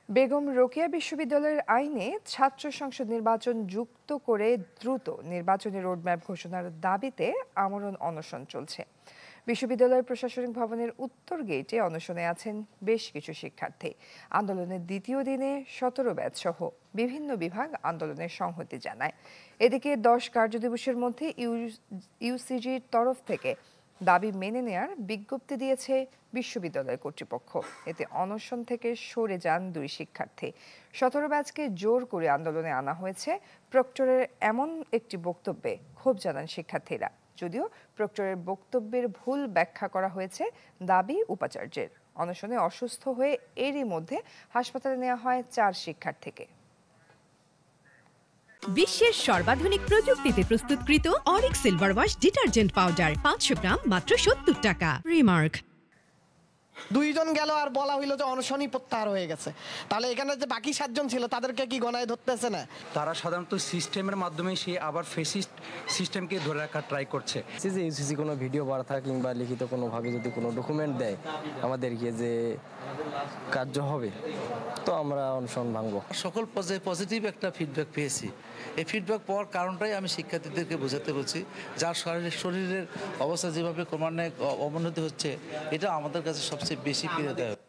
বেগম রোকেয়া বিশ্ববিদ্যালয়ের আইনে ছাত্র সংসদ নির্বাচন যুক্ত করে দ্রুত নির্বাচনী রোডম্যাপ ঘোষণার দাবিতে আমরণ অনশন চলছে। বিশ্ববিদ্যালয়ের প্রশাসনিক ভবনের উত্তর গেটে অনশনে আছেন বেশ কিছু শিক্ষার্থী। আন্দোলনের দ্বিতীয় দিনে 17 ব্যাচ সহ বিভিন্ন বিভাগ আন্দোলনের সংহতি জানায়। এদিকে 10 কার্যদিবসের মধ্যে ইউসিজির তরফ থেকে দাবি মেনে নেয়ার বিজ্ঞপ্তি দিয়েছে বিশ্ববিদ্যালয় কর্তৃপক্ষ। এতে অনশন থেকে সরে যান 2 শিক্ষার্থী। 17 ব্যাচকে জোর করে আন্দোলনে আনা হয়েছে। প্রক্টরের এমন একটি বক্তব্যে ক্ষোভ জানান শিক্ষার্থীরা। যদিও প্রক্টরের বক্তব্যের ভুল ব্যাখ্যা করা হয়েছে দাবি উপাচার্যের। অনশনে অসুস্থ হয়ে এরই মধ্যে হাসপাতালে নেওয়া হয় 4 শিক্ষার্থীকে। বিশ্বের সর্বাধুনিক প্রযুক্তিতে প্রস্তুতকৃত Arik silver wash detergent powder 500 গ্রাম মাত্র 70 টাকা। রিমার্ক। দুইজন গেল আর বলা হইলো যে অনশনই প্রত্যাহার হয়ে গেছে। তাহলে এখানে যে বাকি 7 জন ছিল তাদেরকে কি গণায় ধরতেছে না? তারা সাধারণত সিস্টেমের মাধ্যমে সে আবার ফেসিস্ট সিস্টেমকে ধরে রাখার ট্রাই করছে। যে ইউসিসি কোনো ভিডিও বার্তা কিংবা লিখিত কোনোভাবে যদি কোনো ডকুমেন্ট দেয় আমাদেরকে যে কার্য হবে, তো আমরা অনশন ভাঙবো। সকল পর্যায়ে পজিটিভ একটা ফিডব্যাক পেয়েছি। এই ফিডব্যাক পাওয়ার কারণটাই আমি শিক্ষার্থীদেরকে বোঝাতে বলছি, যার শরীরের অবস্থা যেভাবে ক্রমান্বয়ে অবনতি হচ্ছে, এটা আমাদের কাছে সবচেয়ে বেশি পীড়াদায়ক।